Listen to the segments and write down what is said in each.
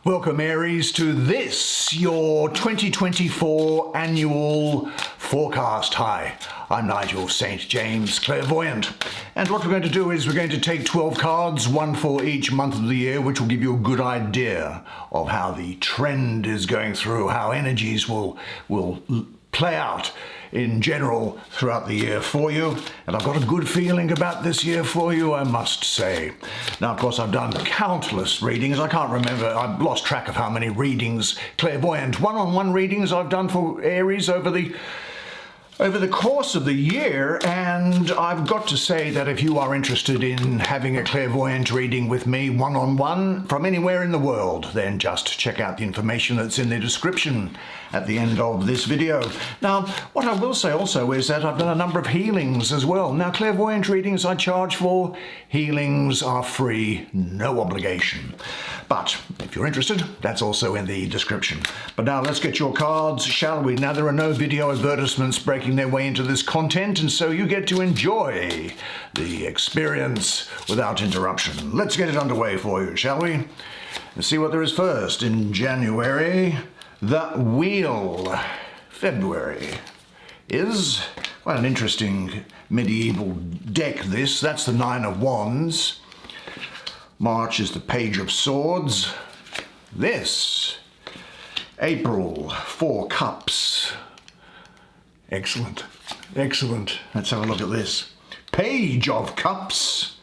Welcome Aries to this, your 2024 annual forecast. Hi, I'm Nigel Saint James, clairvoyant. And what we're going to do is we're going to take 12 cards, one for each month of the year, which will give you a good idea of how the trend is going through, how energies will play out in general throughout the year for you. And I've got a good feeling about this year for you, I must say. Now, of course, I've done countless readings. I can't remember, I've lost track of how many readings, clairvoyant one-on-one readings I've done for Aries over the course of the year, and I've got to say that if you are interested in having a clairvoyant reading with me one-on-one from anywhere in the world, then just check out the information that's in the description at the end of this video. Now, what I will say also is that I've done a number of healings as well. Now, clairvoyant readings I charge for, healings are free, no obligation. But if you're interested, that's also in the description. But now let's get your cards, shall we? Now, there are no video advertisements breaking their way into this content, and so you get to enjoy the experience without interruption. Let's get it underway for you, shall we? Let's see what there is first. In January, the Wheel. February is quite an interesting medieval deck, this. That's the Nine of Wands. March is the Page of Swords. This, April, Four Cups. Excellent, excellent. Let's have a look at this. Page of Cups.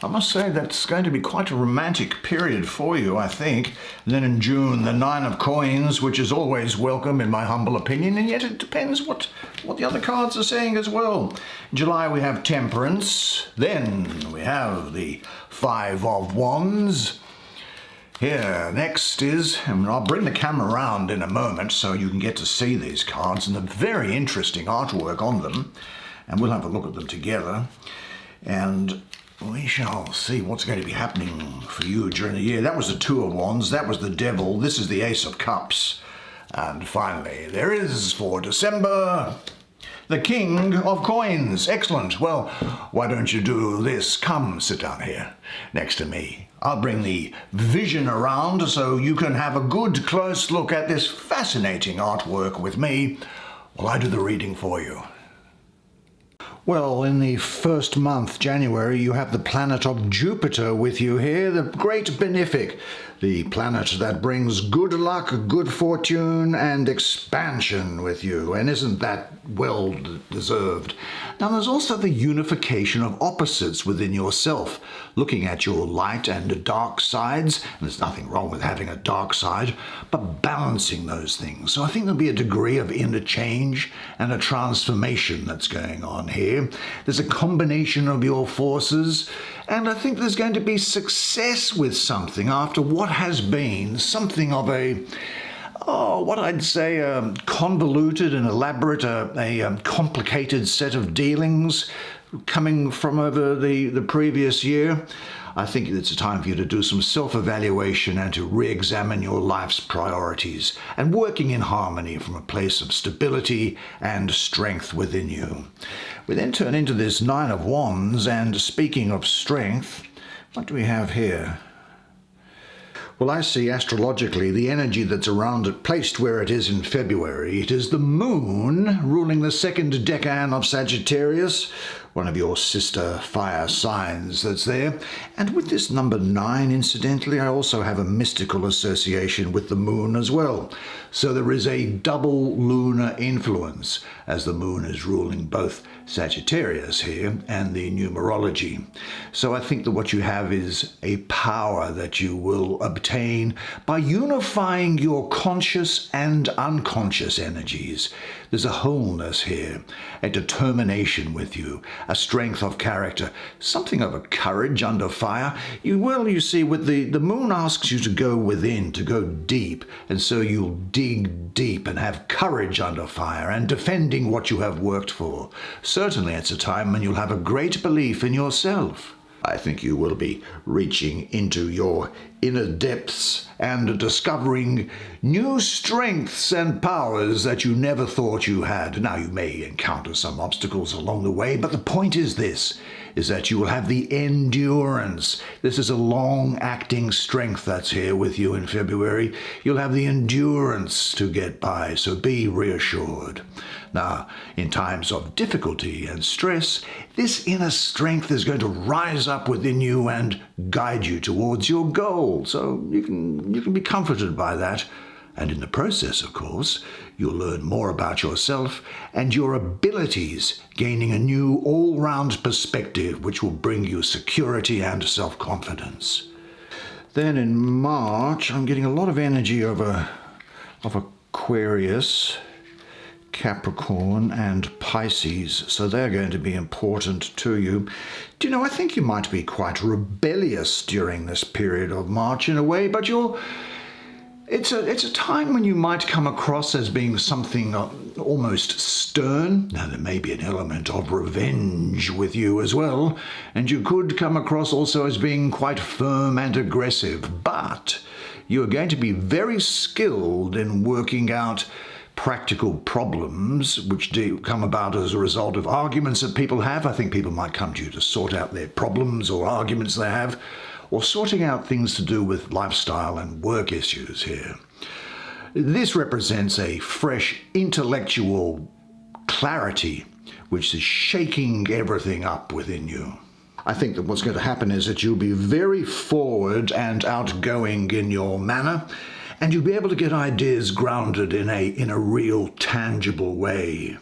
I must say that's going to be quite a romantic period for you, I think. And then in June, the Nine of Coins, which is always welcome in my humble opinion, and yet it depends what the other cards are saying as well. In July, we have Temperance. Then we have the Five of Wands. Here, next is, and I'll bring the camera around in a moment so you can get to see these cards and the very interesting artwork on them. And we'll have a look at them together. And we shall see what's going to be happening for you during the year. That was the Two of Wands, that was the Devil, this is the Ace of Cups. And finally, there is for December, the King of Coins. Excellent. Well, why don't you do this? Come sit down here next to me. I'll bring the vision around so you can have a good close look at this fascinating artwork with me while I do the reading for you. Well, in the first month, January, you have the planet of Jupiter with you here, the great benefic, the planet that brings good luck, good fortune, and expansion with you. And isn't that well deserved? Now, there's also the unification of opposites within yourself, looking at your light and dark sides, and there's nothing wrong with having a dark side, but balancing those things. So I think there'll be a degree of interchange and a transformation that's going on here. There's a combination of your forces, and I think there's going to be success with something after what has been something of a, what I'd say, a convoluted and elaborate, a complicated set of dealings coming from over the previous year. I think it's a time for you to do some self-evaluation and to re-examine your life's priorities and working in harmony from a place of stability and strength within you. We then turn into this Nine of Wands, and speaking of strength, what do we have here? Well, I see astrologically the energy that's around it, placed where it is in February. It is the Moon ruling the second decan of Sagittarius, one of your sister fire signs that's there. And with this number 9, incidentally, I also have a mystical association with the Moon as well. So there is a double lunar influence as the Moon is ruling both Sagittarius here and the numerology. So I think that what you have is a power that you will obtain by unifying your conscious and unconscious energies. There's a wholeness here, a determination with you, a strength of character, something of a courage under fire. You see, with the Moon asks you to go within, to go deep, and so you'll dig deep and have courage under fire and defending what you have worked for. Certainly it's a time when you'll have a great belief in yourself. I think you will be reaching into your inner depths and discovering new strengths and powers that you never thought you had. Now, you may encounter some obstacles along the way, but the point is this: is that you will have the endurance. This is a long-acting strength that's here with you in February. You'll have the endurance to get by, so be reassured. Now, in times of difficulty and stress, this inner strength is going to rise up within you and guide you towards your goal. So you can be comforted by that. And in the process, of course, you'll learn more about yourself and your abilities, gaining a new all-round perspective which will bring you security and self-confidence. Then in March, I'm getting a lot of energy of Aquarius, Capricorn and Pisces, so they're going to be important to you. Do you know, I think you might be quite rebellious during this period of March in a way, but it's a time when you might come across as being something almost stern. Now, there may be an element of revenge with you as well, and you could come across also as being quite firm and aggressive, but you're going to be very skilled in working out practical problems which do come about as a result of arguments that people have. I think people might come to you to sort out their problems or arguments they have, or sorting out things to do with lifestyle and work issues here. This represents a fresh intellectual clarity which is shaking everything up within you. I think that what's going to happen is that you'll be very forward and outgoing in your manner, and you'll be able to get ideas grounded in a real tangible way.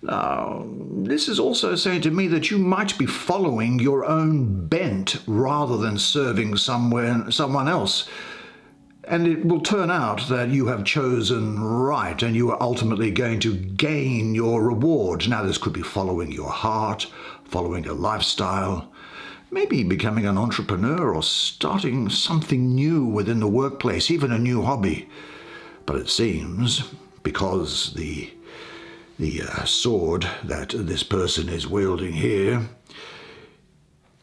Now, this is also saying to me that you might be following your own bent rather than serving someone else. And it will turn out that you have chosen right and you are ultimately going to gain your reward. Now, this could be following your heart, following a lifestyle, maybe becoming an entrepreneur or starting something new within the workplace, even a new hobby. But it seems, because the sword that this person is wielding here,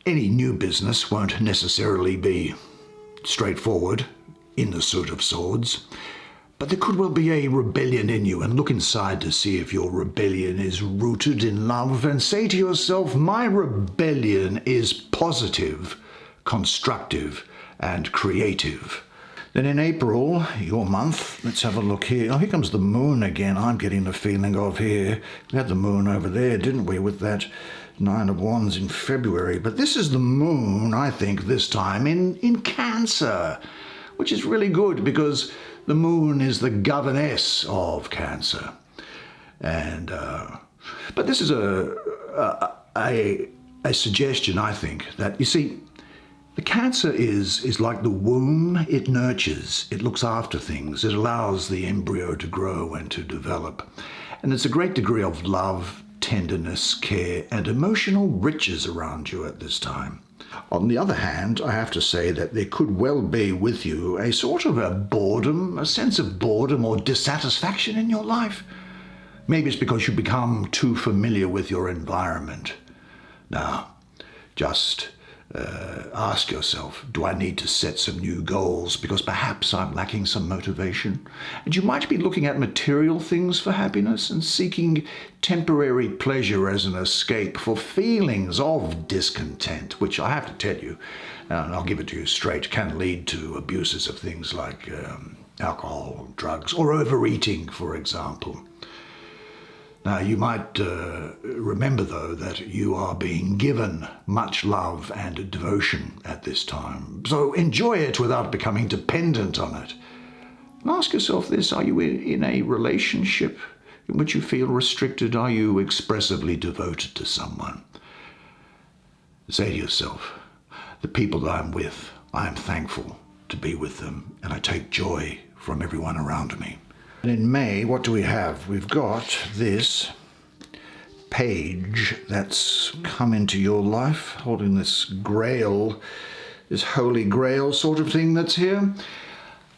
any new business won't necessarily be straightforward in the suit of swords, but there could well be a rebellion in you, and look inside to see if your rebellion is rooted in love, and say to yourself, my rebellion is positive, constructive, and creative. Then in April, your month, let's have a look here. Oh, here comes the moon again. I'm getting the feeling of here. We had the moon over there, didn't we, with that Nine of Wands in February. But this is the moon, I think, this time in Cancer, which is really good because the moon is the governess of Cancer. And but this is a suggestion, I think, that, you see, the Cancer is like the womb. It nurtures, it looks after things, it allows the embryo to grow and to develop. And there's a great degree of love, tenderness, care, and emotional riches around you at this time. On the other hand, I have to say that there could well be with you a sort of a boredom, a sense of boredom or dissatisfaction in your life. Maybe it's because you become too familiar with your environment. Now, just ask yourself, do I need to set some new goals because perhaps I'm lacking some motivation? And you might be looking at material things for happiness and seeking temporary pleasure as an escape for feelings of discontent, which I have to tell you, and I'll give it to you straight, can lead to abuses of things like alcohol, drugs, or overeating, for example. Now, you might remember, though, that you are being given much love and devotion at this time. So enjoy it without becoming dependent on it. And ask yourself this, are you in a relationship in which you feel restricted? Are you expressively devoted to someone? Say to yourself, the people that I'm with, I am thankful to be with them, and I take joy from everyone around me. And in May, what do we have? We've got this page that's come into your life, holding this grail, this holy grail sort of thing that's here.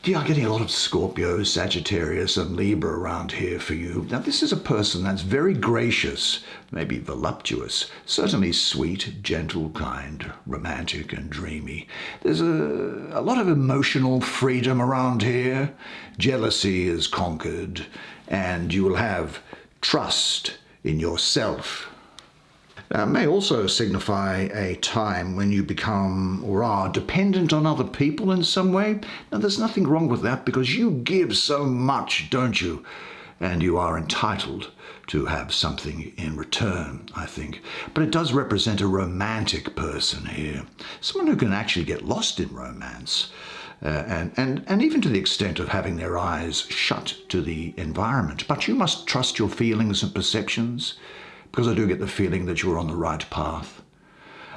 You are getting a lot of Scorpio, Sagittarius, and Libra around here for you. Now, this is a person that's very gracious, maybe voluptuous, certainly sweet, gentle, kind, romantic, and dreamy. There's a lot of emotional freedom around here. Jealousy is conquered, and you will have trust in yourself. May also signify a time when you become or are dependent on other people in some way. Now, there's nothing wrong with that because you give so much, don't you? And you are entitled to have something in return, I think. But it does represent a romantic person here, someone who can actually get lost in romance. And even to the extent of having their eyes shut to the environment. But you must trust your feelings and perceptions, because I do get the feeling that you're on the right path.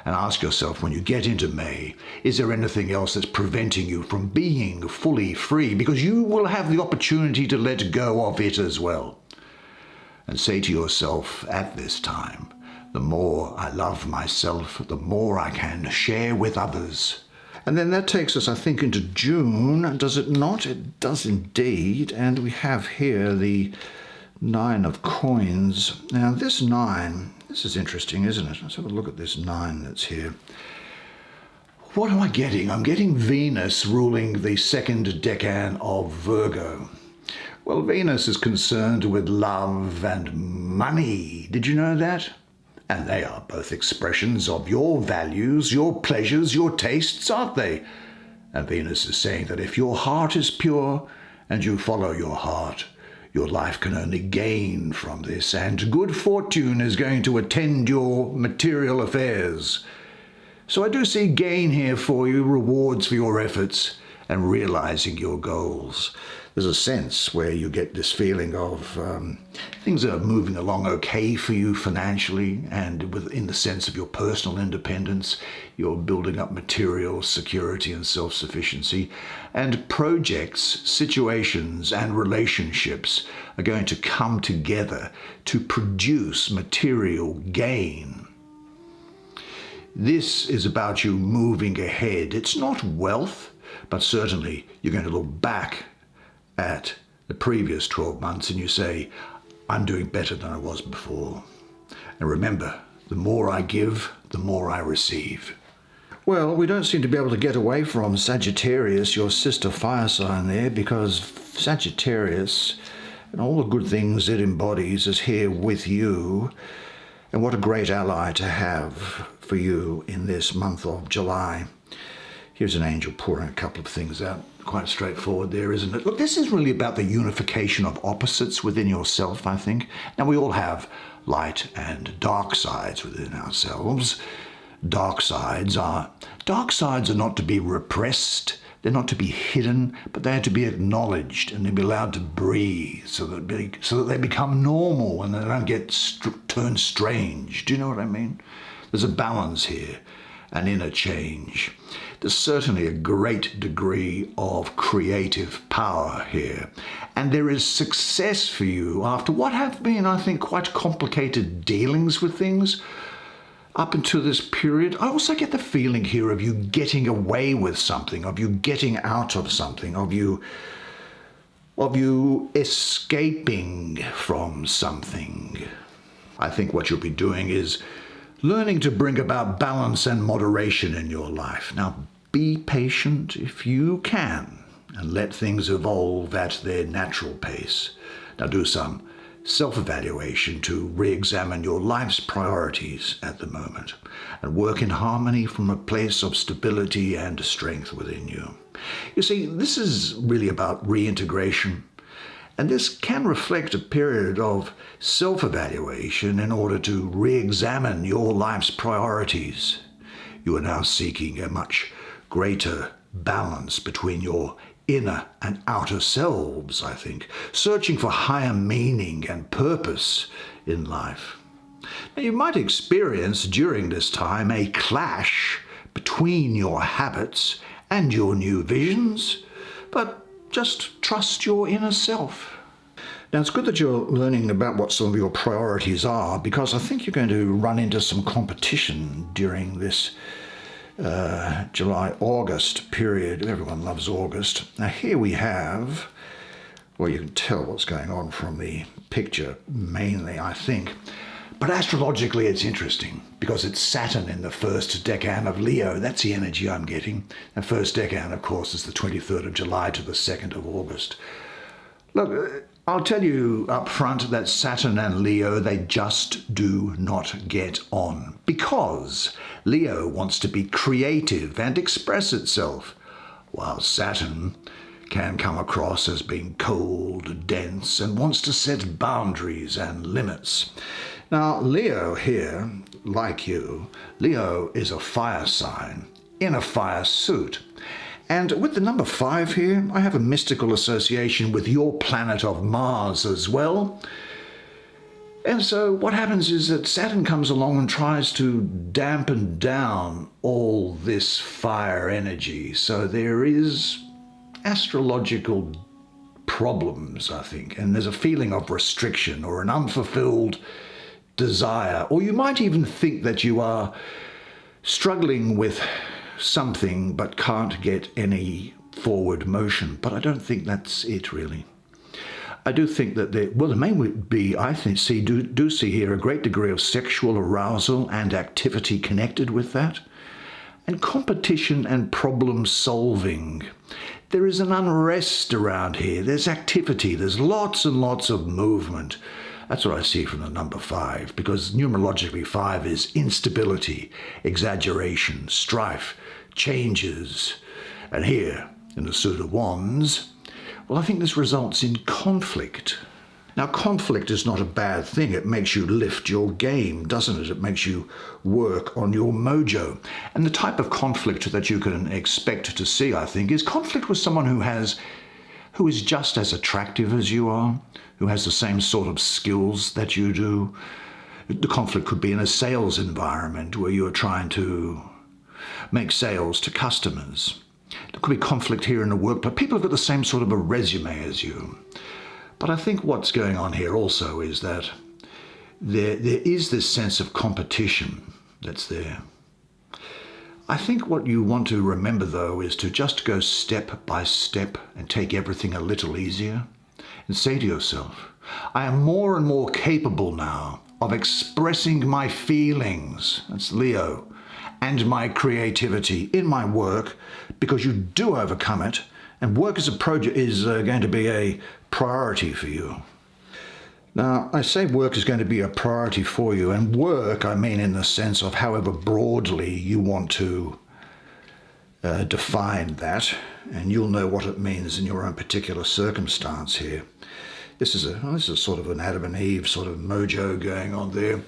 And ask yourself, when you get into May, is there anything else that's preventing you from being fully free? Because you will have the opportunity to let go of it as well. And say to yourself at this time, the more I love myself, the more I can share with others. And then that takes us, I think, into June, does it not? It does indeed. And we have here the 9 of coins. Now this 9, this is interesting, isn't it? Let's have a look at this 9 that's here. What am I getting? I'm getting Venus ruling the second decan of Virgo. Well, Venus is concerned with love and money. Did you know that? And they are both expressions of your values, your pleasures, your tastes, aren't they? And Venus is saying that if your heart is pure and you follow your heart, your life can only gain from this, and good fortune is going to attend your material affairs. So I do see gain here for you, rewards for your efforts, and realizing your goals. There's a sense where you get this feeling of things are moving along okay for you financially, and within the sense of your personal independence, you're building up material security and self-sufficiency, and projects, situations, and relationships are going to come together to produce material gain. This is about you moving ahead. It's not wealth, but certainly you're going to look back at the previous 12 months and you say, I'm doing better than I was before. And remember, the more I give, the more I receive. Well, we don't seem to be able to get away from Sagittarius, your sister fire sign there, because Sagittarius and all the good things it embodies is here with you. And what a great ally to have for you in this month of July. Here's an angel pouring a couple of things out. Quite straightforward there, isn't it? Look, this is really about the unification of opposites within yourself, I think. Now, we all have light and dark sides within ourselves. Dark sides are not to be repressed. They're not to be hidden, but they are to be acknowledged and to be allowed to breathe so that they become normal and they don't get turned strange. Do you know what I mean? There's a balance here, an inner change. There's certainly a great degree of creative power here. And there is success for you after what have been, I think, quite complicated dealings with things up until this period. I also get the feeling here of you getting away with something, of you getting out of something, of you escaping from something. I think what you'll be doing is learning to bring about balance and moderation in your life. Now, be patient if you can and let things evolve at their natural pace. Now, do some self-evaluation to re-examine your life's priorities at the moment and work in harmony from a place of stability and strength within you. You see, this is really about reintegration, and this can reflect a period of self-evaluation in order to re-examine your life's priorities. You are now seeking a much greater balance between your inner and outer selves, I think, searching for higher meaning and purpose in life. Now, you might experience during this time a clash between your habits and your new visions, but just trust your inner self. Now, it's good that you're learning about what some of your priorities are, because I think you're going to run into some competition during this July-August period. Everyone loves August. Now here we have, well, you can tell what's going on from the picture mainly, I think. But astrologically it's interesting because it's Saturn in the first decan of Leo. That's the energy I'm getting. The first decan, of course, is the 23rd of July to the 2nd of August. Look, I'll tell you up front that Saturn and Leo, they just do not get on, because Leo wants to be creative and express itself, while Saturn can come across as being cold, dense, and wants to set boundaries and limits. Now, Leo here, like you, Leo is a fire sign in a fire suit. And with the number 5 here, I have a mystical association with your planet of Mars as well. And so what happens is that Saturn comes along and tries to dampen down all this fire energy. So there is astrological problems, I think, and there's a feeling of restriction or an unfulfilled desire, or you might even think that you are struggling with something but can't get any forward motion. But I don't think that's it, really. I do think that there may be, I think, do see here a great degree of sexual arousal and activity connected with that, and competition and problem solving. There is an unrest around here. There's activity. There's lots and lots of movement. That's what I see from the number 5, because numerologically 5 is instability, exaggeration, strife, changes. And here, in the suit of wands, well, I think this results in conflict. Now, conflict is not a bad thing. It makes you lift your game, doesn't it? It makes you work on your mojo. And the type of conflict that you can expect to see, I think, is conflict with someone who is just as attractive as you are, who has the same sort of skills that you do. The conflict could be in a sales environment where you are trying to make sales to customers. There could be conflict here in the workplace. People have got the same sort of a resume as you. But I think what's going on here also is that there is this sense of competition that's there. I think what you want to remember, though, is to just go step by step and take everything a little easier and say to yourself, I am more and more capable now of expressing my feelings, that's Leo, and my creativity in my work, because you do overcome it, and work as a project is going to be a priority for you. Now, I say work is going to be a priority for you, and work, I mean in the sense of however broadly you want to define that, and you'll know what it means in your own particular circumstance here. This is sort of an Adam and Eve sort of mojo going on there.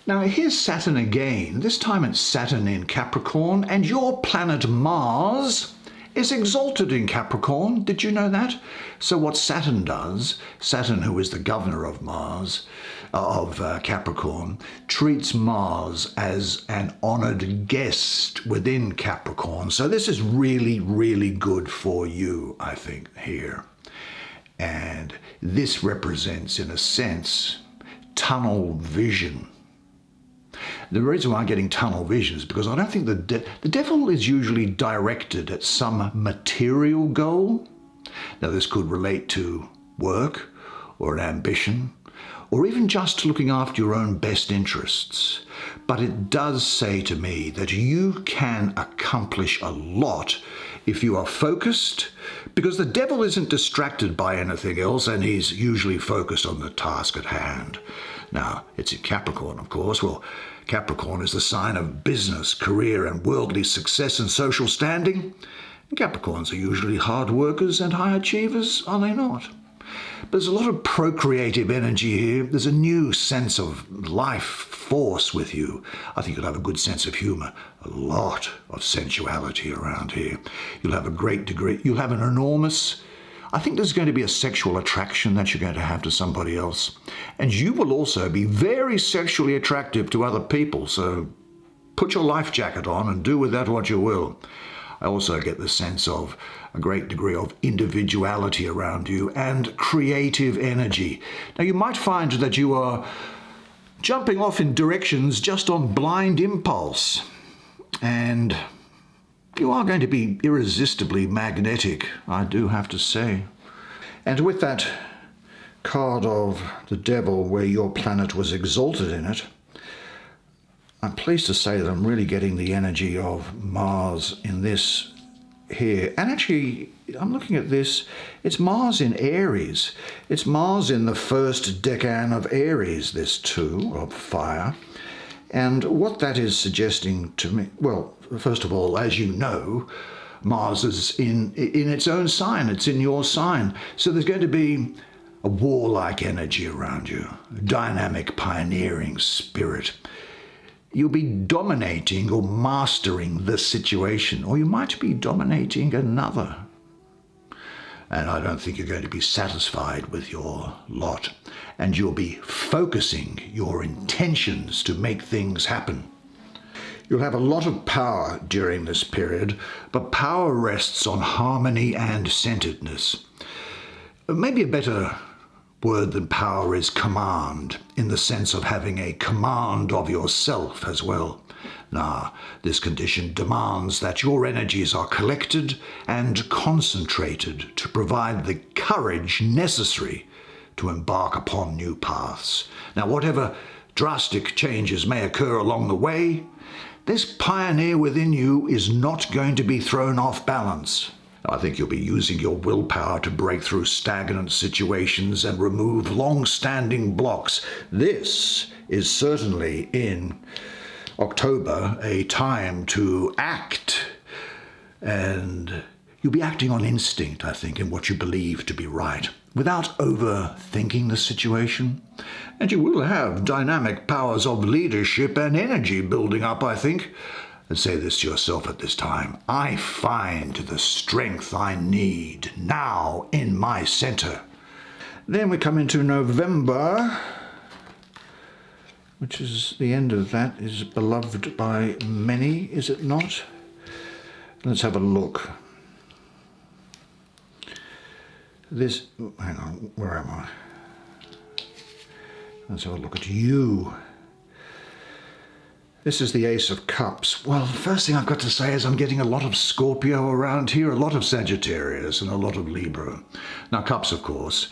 Now, here's Saturn again. This time it's Saturn in Capricorn, and your planet Mars is exalted in Capricorn. Did you know that? So what Saturn does, Saturn, who is the governor of Mars, of Capricorn, treats Mars as an honored guest within Capricorn. So this is really, really good for you, I think, here. And this represents, in a sense, tunnel vision. The reason why I'm getting tunnel vision is because I don't think the devil is usually directed at some material goal. Now, this could relate to work or an ambition, or even just looking after your own best interests. But it does say to me that you can accomplish a lot if you are focused, because the devil isn't distracted by anything else, and he's usually focused on the task at hand. Now, it's in Capricorn, of course. Well, Capricorn is the sign of business, career, and worldly success and social standing. And Capricorns are usually hard workers and high achievers, are they not? There's a lot of procreative energy here. There's a new sense of life force with you. I think you'll have a good sense of humor, a lot of sensuality around here. You'll have a great degree, you'll have an enormous, I think there's going to be a sexual attraction that you're going to have to somebody else. And you will also be very sexually attractive to other people. So put your life jacket on and do with that what you will. I also get the sense of a great degree of individuality around you and creative energy. Now, you might find that you are jumping off in directions just on blind impulse, and you are going to be irresistibly magnetic, I do have to say. And with that card of the devil where your planet was exalted in it, I'm pleased to say that I'm really getting the energy of Mars in this here. And actually, I'm looking at this. It's Mars in Aries. It's Mars in the first decan of Aries, this too, of fire. And what that is suggesting to me, well, first of all, as you know, Mars is in its own sign. It's in your sign. So there's going to be a warlike energy around you, a dynamic, pioneering spirit. You'll be dominating or mastering the situation, or you might be dominating another. And I don't think you're going to be satisfied with your lot. And you'll be focusing your intentions to make things happen. You'll have a lot of power during this period, but power rests on harmony and centeredness. Maybe a better word than power is command, in the sense of having a command of yourself as well. Now, this condition demands that your energies are collected and concentrated to provide the courage necessary to embark upon new paths. Now, whatever drastic changes may occur along the way, this pioneer within you is not going to be thrown off balance. I think you'll be using your willpower to break through stagnant situations and remove long-standing blocks. This is certainly in October a time to act, and you'll be acting on instinct, I think, in what you believe to be right, without overthinking the situation. And you will have dynamic powers of leadership and energy building up, I think. And say this to yourself at this time: I find the strength I need now in my center. Then we come into November, which is the end of that, is beloved by many, is it not? Let's have a look. This, hang on, where am I? Let's have a look at you. This is the Ace of Cups. Well, the first thing I've got to say is I'm getting a lot of Scorpio around here, a lot of Sagittarius, and a lot of Libra. Now, Cups, of course,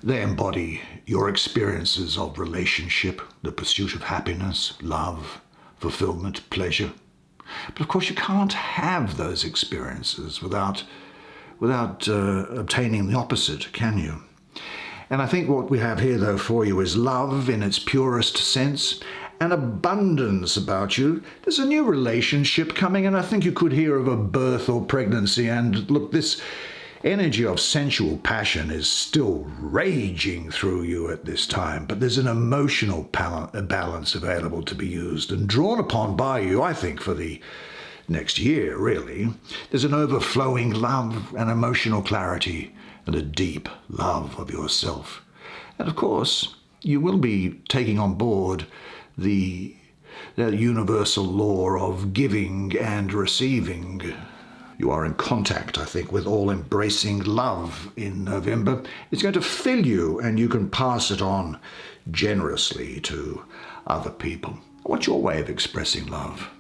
they embody your experiences of relationship, the pursuit of happiness, love, fulfillment, pleasure. But of course, you can't have those experiences without obtaining the opposite, can you? And I think what we have here, though, for you is love in its purest sense, and abundance about you. There's a new relationship coming, and I think you could hear of a birth or pregnancy. And look, this energy of sensual passion is still raging through you at this time, but there's an emotional balance available to be used and drawn upon by you, I think, for the next year, really. There's an overflowing love and emotional clarity and a deep love of yourself. And of course, you will be taking on board the universal law of giving and receiving. You are in contact, I think, with all-embracing love in November. It's going to fill you, and you can pass it on generously to other people. What's your way of expressing love?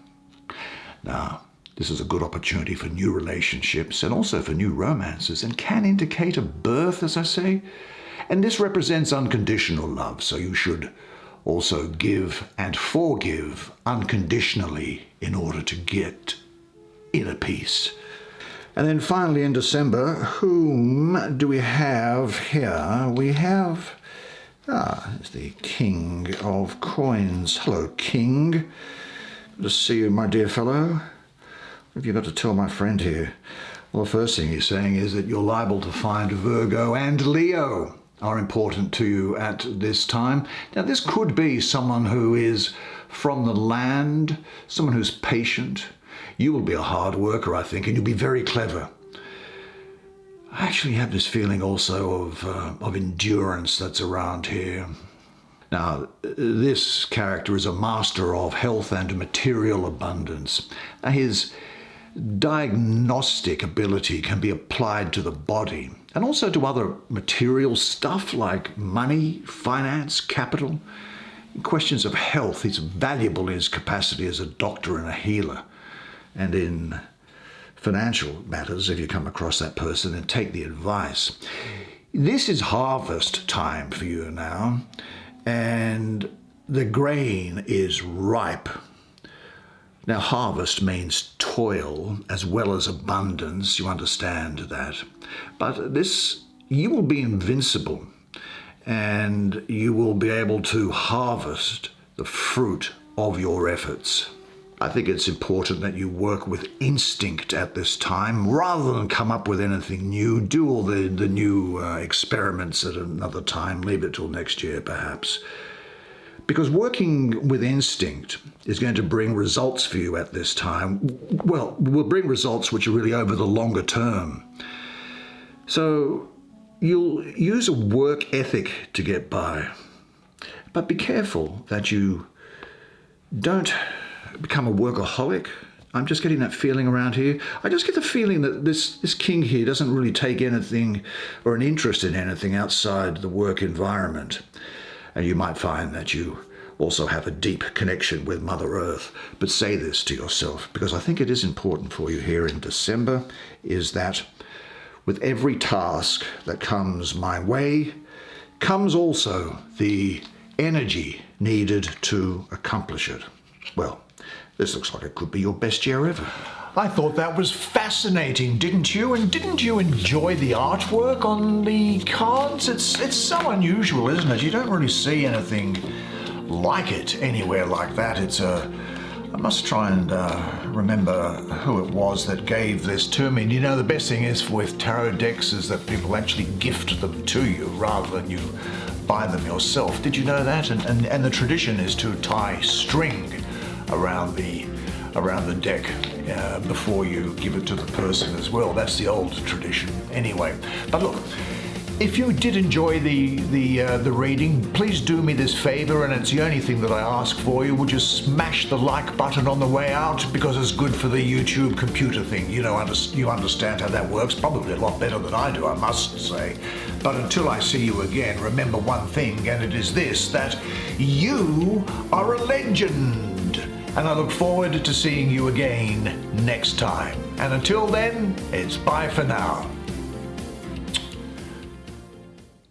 Now, this is a good opportunity for new relationships and also for new romances, and can indicate a birth, as I say. And this represents unconditional love, so you should also give and forgive unconditionally in order to get inner peace. And then finally in December, whom do we have here? We have, it's the King of Coins. Hello, King. Good to see you, my dear fellow. What have you got to tell my friend here? Well, the first thing he's saying is that you're liable to find Virgo and Leo are important to you at this time. Now, this could be someone who is from the land, someone who's patient. You will be a hard worker, I think, and you'll be very clever. I actually have this feeling also of endurance that's around here. Now, this character is a master of health and material abundance. Now, his diagnostic ability can be applied to the body and also to other material stuff like money, finance, capital. In questions of health, he's valuable in his capacity as a doctor and a healer. And in financial matters, if you come across that person, then take the advice. This is harvest time for you now, and the grain is ripe. Now, harvest means toil as well as abundance, you understand that. But you will be invincible, and you will be able to harvest the fruit of your efforts. I think it's important that you work with instinct at this time rather than come up with anything new. Do all the new experiments at another time. Leave it till next year, perhaps. Because working with instinct is going to bring results for you at this time. Well, will bring results which are really over the longer term. So you'll use a work ethic to get by. But be careful that you don't become a workaholic. I'm just getting that feeling around here. I just get the feeling that this king here doesn't really take anything or an interest in anything outside the work environment. And you might find that you also have a deep connection with Mother Earth. But say this to yourself, because I think it is important for you here in December, is that with every task that comes my way, comes also the energy needed to accomplish it. Well, this looks like it could be your best year ever. I thought that was fascinating, didn't you? And didn't you enjoy the artwork on the cards? It's so unusual, isn't it? You don't really see anything like it anywhere like that. I must try and remember who it was that gave this to me. And you know, the best thing is with tarot decks is that people actually gift them to you rather than you buy them yourself. Did you know that? And the tradition is to tie string around the deck before you give it to the person as well. That's the old tradition anyway. But look, if you did enjoy the reading, please do me this favor, and it's the only thing that I ask for you. Would you smash the like button on the way out, because it's good for the YouTube computer thing. You know, you understand how that works, probably a lot better than I do, I must say. But until I see you again, remember one thing, and it is this, that you are a legend. And I look forward to seeing you again next time. And until then, it's bye for now.